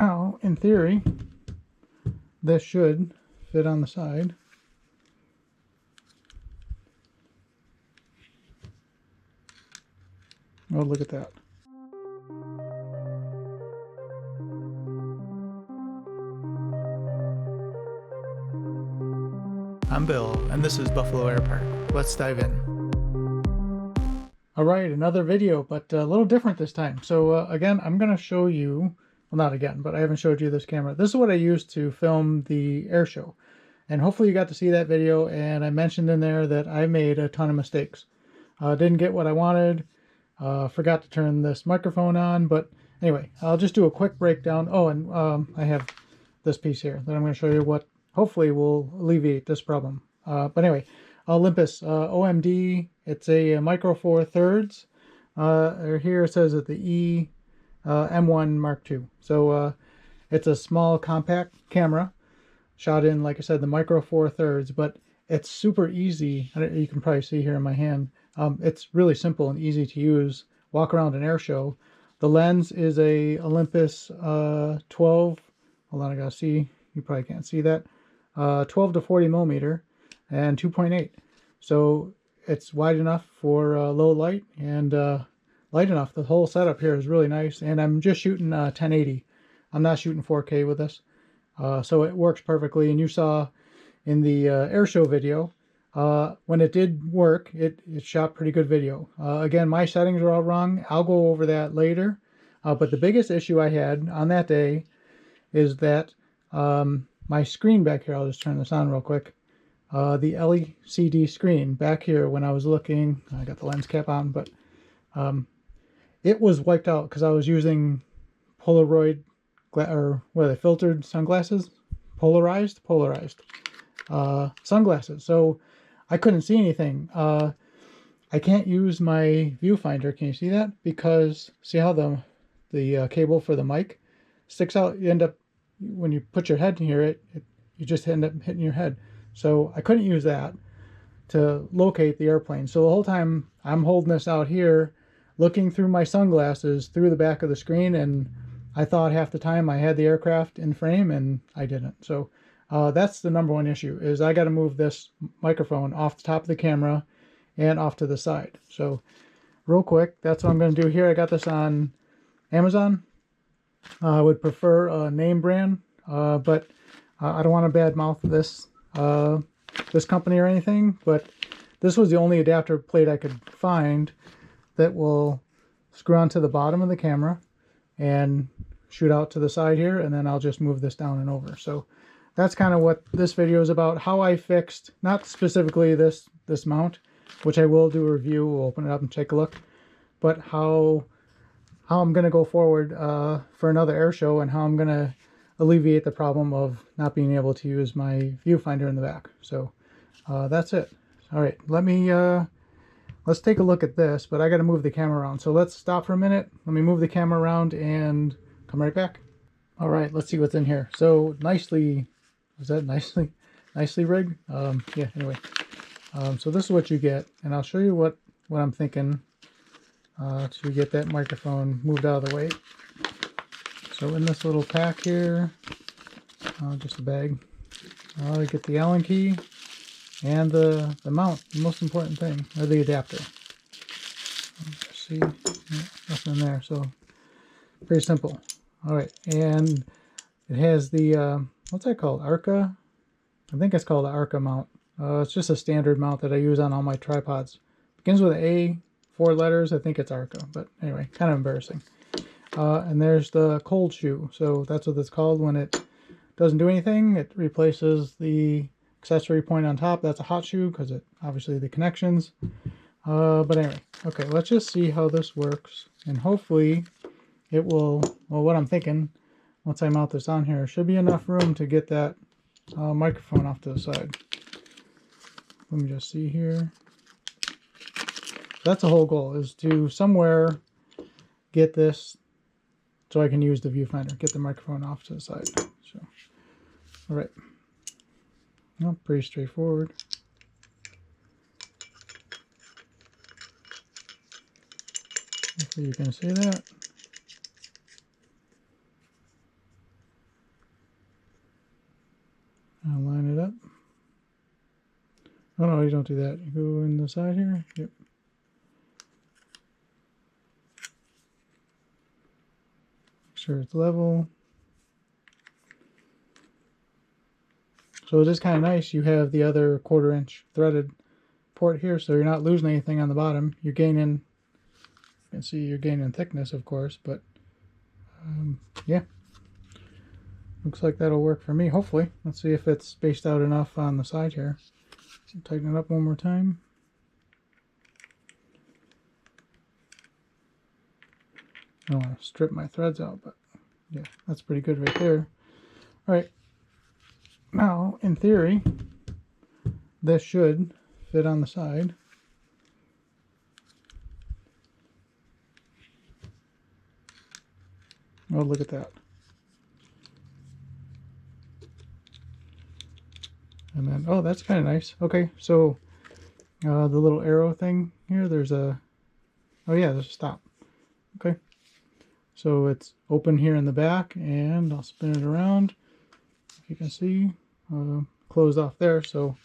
now, in theory, this should fit on the side. Oh, look at that. I'm Bill, and this is Buffalo Air Park. Let's dive in. Alright, another video, but a little different this time. So again, I'm going to show you, well, not again, but I haven't showed you this camera. This is what I used to film the air show. And hopefully you got to see that video, and I mentioned in there that I made a ton of mistakes. Didn't get what I wanted, forgot to turn this microphone on, but anyway, I'll just do a quick breakdown. Oh, and I have this piece here that I'm going to show you what hopefully will alleviate this problem. But anyway, Olympus OM-D, it's a micro four thirds. Here it says that the E M1 Mark II. So it's a small compact camera shot in, like I said, the micro four thirds, but it's super easy. You can probably see here in my hand. It's really simple and easy to use. Walk around an air show. The lens is a Olympus 12. Hold on, I gotta see. You probably can't see that. 12 to 40 millimeter and 2.8. So it's wide enough for low light and light enough. The whole setup here is really nice, and I'm just shooting 1080. I'm not shooting 4K with this, so it works perfectly. And you saw in the air show video, when it did work, it shot pretty good video. Again, my settings are all wrong. I'll go over that later. But the biggest issue I had on that day is that my screen back here, I'll just turn this on real quick. The LCD screen back here, when I was looking, I got the lens cap on, but it was wiped out because I was using Polaroid, or what are they, filtered sunglasses? Polarized sunglasses. So I couldn't see anything. I can't use my viewfinder. Can you see that? Because see how the cable for the mic sticks out? You end up, when you put your head in here, you just end up hitting your head. So I couldn't use that to locate the airplane. So the whole time I'm holding this out here, looking through my sunglasses through the back of the screen, and I thought half the time I had the aircraft in frame, and I didn't. So that's the number one issue, is I got to move this microphone off the top of the camera and off to the side. So real quick, that's what I'm going to do here. I got this on Amazon. I would prefer a name brand, but I don't want to badmouth this company or anything, but this was the only adapter plate I could find that will screw onto the bottom of the camera and shoot out to the side here, and then I'll just move this down and over. So that's kind of what this video is about, how I fixed, not specifically this mount, which I will do a review, we'll open it up and take a look, but how I'm going to go forward for another air show, and how I'm going to alleviate the problem of not being able to use my viewfinder in the back. So that's it. All right, let's take a look at this, but I got to move the camera around. So let's stop for a minute. Let me move the camera around and come right back. All right, let's see what's in here. So nicely rigged? Yeah, anyway. So this is what you get, and I'll show you what I'm thinking to get that microphone moved out of the way. So in this little pack here, just a bag, you get the Allen key and the mount, the most important thing, or the adapter. Let's see, nothing in there, so pretty simple. All right, and it has the, what's that called, Arca? I think it's called the Arca mount. It's just a standard mount that I use on all my tripods. Begins with an A, 4 letters, I think it's Arca, but anyway, kind of embarrassing. And there's the cold shoe. So that's what it's called when it doesn't do anything. It replaces the accessory point on top. That's a hot shoe because it obviously the connections. But anyway, okay, let's just see how this works. And hopefully it will, well, what I'm thinking, once I mount this on here, should be enough room to get that microphone off to the side. Let me just see here. That's the whole goal, is to somewhere get this so I can use the viewfinder, get the microphone off to the side. So, all right, well, pretty straightforward. Hopefully you can see that. Oh no, you don't do that. You go in the side here. Yep. Make sure it's level. So it is kind of nice. You have the other 1/4 inch threaded port here, so you're not losing anything on the bottom. You're gaining, you can see you're gaining thickness, of course, but yeah. Looks like that'll work for me, hopefully. Let's see if it's spaced out enough on the side here. So tighten it up one more time. I don't want to strip my threads out, but yeah, that's pretty good right there. All right. Now, in theory, this should fit on the side. Oh, look at that. And then, oh, that's kind of nice. Okay, so the little arrow thing here, there's a, oh yeah, there's a stop. Okay, so it's open here in the back, and I'll spin it around. If you can see, closed off there, so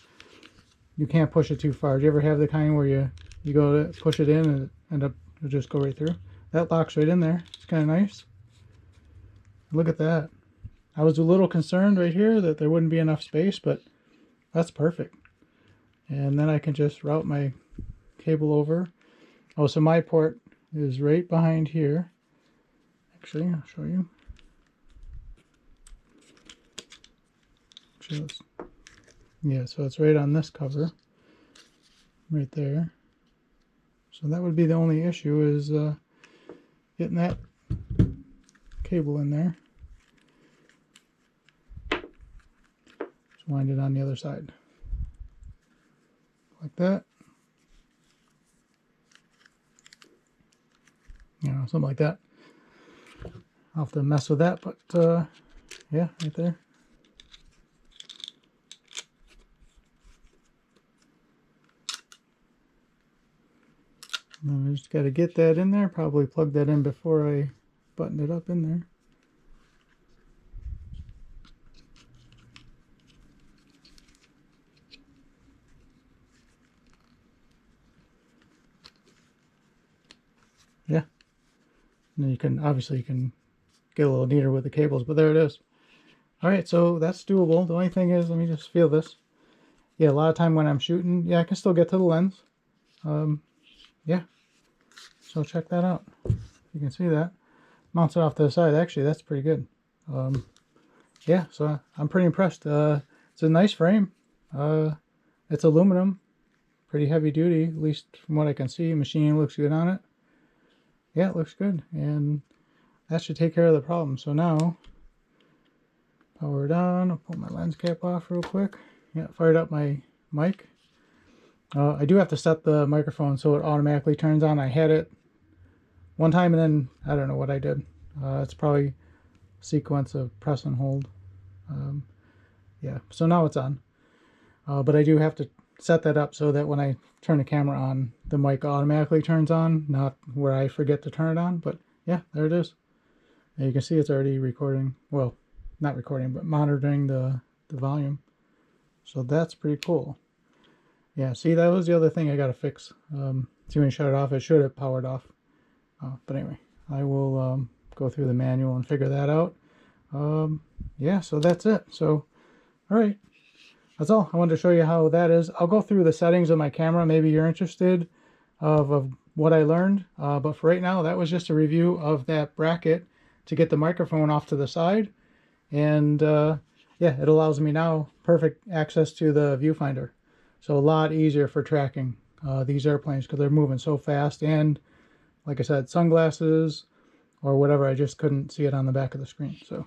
you can't push it too far. Do you ever have the kind where you go to push it in and it end up, it'll just go right through? That locks right in there. It's kind of nice. Look at that. I was a little concerned right here that there wouldn't be enough space, but that's perfect. And then I can just route my cable over. Oh, so my port is right behind here. Actually, I'll show you. Yeah, so it's right on this cover. Right there. So that would be the only issue, is getting that cable in there. Just wind it on the other side. Like that. You know, something like that. I'll have to mess with that, but yeah, right there. And I just got to get that in there, probably plug that in before I button it up in there. Yeah. And then you can, obviously you can get a little neater with the cables, but there it is. All right, so that's doable. The only thing is, let me just feel this. Yeah, a lot of time when I'm shooting, yeah, I can still get to the lens. Yeah, so check that out. You can see that. Mounts it off to the side. Actually, that's pretty good. Yeah, so I'm pretty impressed. It's a nice frame. It's aluminum, pretty heavy duty, at least from what I can see. Machining looks good on it. Yeah, it looks good, and that should take care of the problem. So now, power it on. I'll pull my lens cap off real quick. Yeah, fired up my mic. I do have to set the microphone so it automatically turns on. I had it one time and then I don't know what I did. It's probably a sequence of press and hold. Yeah, so now it's on. But I do have to set that up so that when I turn the camera on, the mic automatically turns on, not where I forget to turn it on. But yeah, there it is. And you can see it's already recording. Well, not recording, but monitoring the volume. So that's pretty cool. Yeah, see, that was the other thing I got to fix. See, when you shut it off, it should have powered off. But anyway, I will go through the manual and figure that out. Yeah, so that's it. So, all right. That's all. I wanted to show you how that is. I'll go through the settings of my camera. Maybe you're interested of what I learned. But for right now, that was just a review of that bracket to get the microphone off to the side. And yeah, it allows me now perfect access to the viewfinder. So a lot easier for tracking these airplanes because they're moving so fast. And like I said, sunglasses or whatever, I just couldn't see it on the back of the screen. So,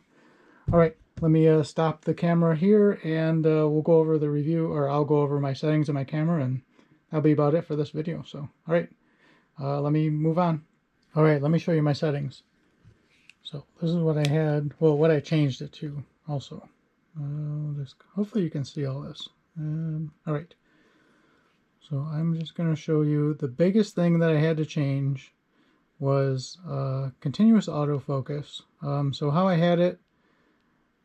all right, let me stop the camera here and we'll go over the review, or I'll go over my settings of my camera, and that'll be about it for this video. So, all right, let me move on. All right, let me show you my settings. So this is what I had, well, what I changed it to also. Hopefully you can see all this. All right. So I'm just going to show you the biggest thing that I had to change was continuous autofocus. So how I had it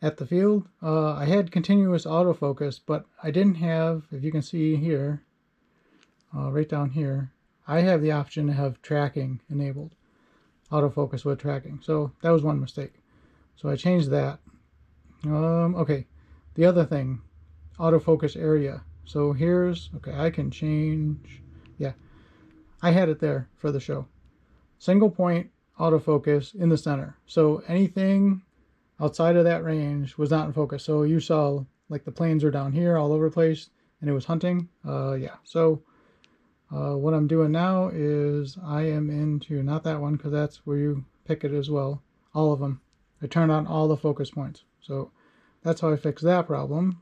at the field. I had continuous autofocus, but I didn't have, if you can see here, right down here, I have the option to have tracking enabled, autofocus with tracking. So that was one mistake. So I changed that. Okay, the other thing, autofocus area. So here's, okay, I can change, yeah, I had it there for the show. Single point autofocus in the center. So anything outside of that range was not in focus. So you saw like the planes are down here all over the place and it was hunting. Yeah, so what I'm doing now is I am into, not that one because that's where you pick it as well, all of them. I turned on all the focus points. So that's how I fixed that problem.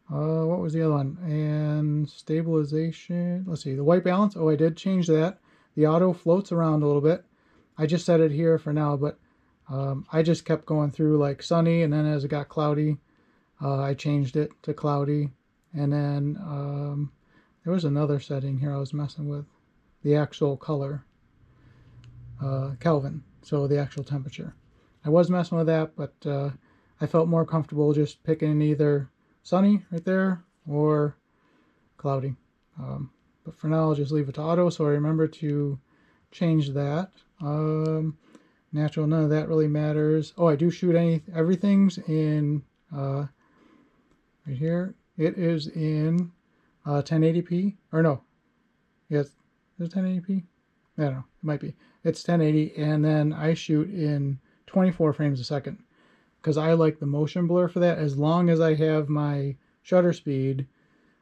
What was the other one? And stabilization. Let's see, the white balance. Oh, I did change that. The auto floats around a little bit. I just set it here for now, but I just kept going through like sunny, and then as it got cloudy, I changed it to cloudy. And then there was another setting here I was messing with, the actual color, Kelvin, so the actual temperature. I was messing with that, but I felt more comfortable just picking either sunny right there or cloudy. But for now I'll just leave it to auto, so I remember to change that. Natural, none of that really matters. Oh, I do shoot everything's in right here. It is in 1080p, or no, yes, is it 1080p? I don't know, it might be. It's 1080, and then I shoot in 24 frames a second because I like the motion blur for that, as long as I have my shutter speed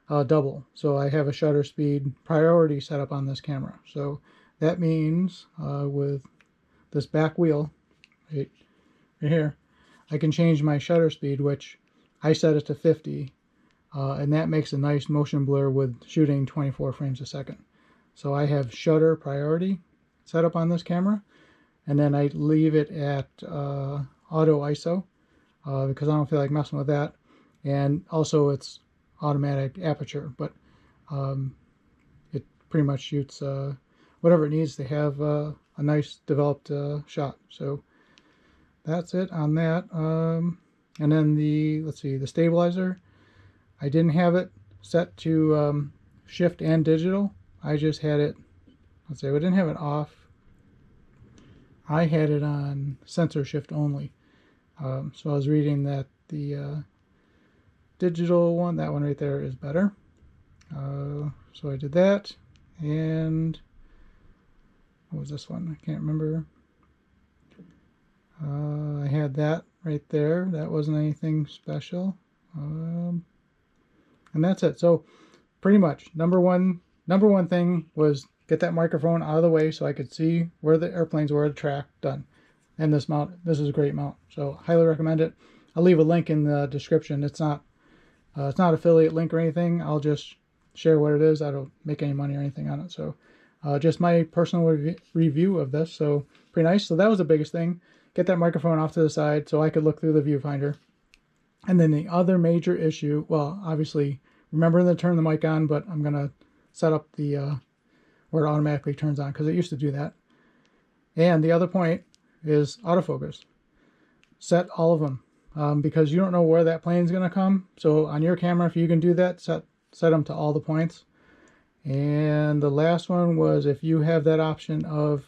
double. So I have a shutter speed priority set up on this camera. So that means with this back wheel right here, I can change my shutter speed, which I set it to 50, and that makes a nice motion blur with shooting 24 frames a second. So I have shutter priority set up on this camera, and then I leave it at auto ISO because I don't feel like messing with that. And also it's automatic aperture, but it pretty much shoots whatever it needs to have a nice developed shot. So that's it on that. And then let's see, the stabilizer, I didn't have it set to shift and digital. I just had it, let's say, I didn't have it off. I had it on sensor shift only. So I was reading that the digital one, that one right there, is better. So I did that. And what was this one? I can't remember. I had that right there. That wasn't anything special. And that's it. So pretty much number one thing was get that microphone out of the way so I could see where the airplanes were, the track, done. And this mount, this is a great mount, so highly recommend it. I'll leave a link in the description. It's not affiliate link or anything. I'll just share what it is. I don't make any money or anything on it. So just my personal review of this. So pretty nice. So that was the biggest thing. Get that microphone off to the side so I could look through the viewfinder. And then the other major issue, well, obviously remember to turn the mic on, but I'm gonna set up the where it automatically turns on because it used to do that. And the other point is autofocus. Set all of them because you don't know where that plane is going to come. So on your camera, if you can do that, set them to all the points. And the last one was if you have that option of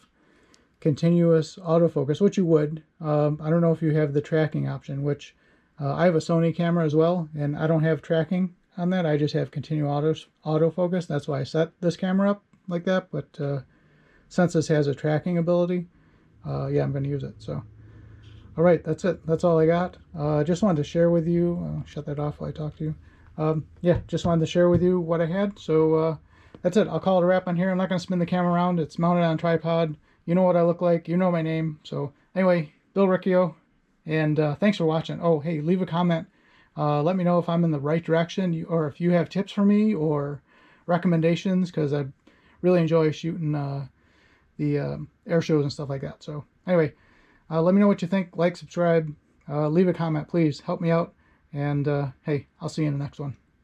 continuous autofocus, which you would. I don't know if you have the tracking option, which I have a Sony camera as well, and I don't have tracking on that. I just have continuous autofocus. That's why I set this camera up like that. But since this has a tracking ability, yeah, I'm going to use it. So, all right, that's it. That's all I got. Just wanted to share with you. I'll shut that off while I talk to you. Yeah, just wanted to share with you what I had. So that's it. I'll call it a wrap on here. I'm not going to spin the camera around. It's mounted on a tripod. You know what I look like. You know my name. So anyway, Bill Riccio, and thanks for watching. Oh, hey, leave a comment. Let me know if I'm in the right direction, or if you have tips for me or recommendations, because I really enjoy shooting the air shows and stuff like that. So anyway, let me know what you think. Like, subscribe, leave a comment, please. Help me out. And hey, I'll see you in the next one.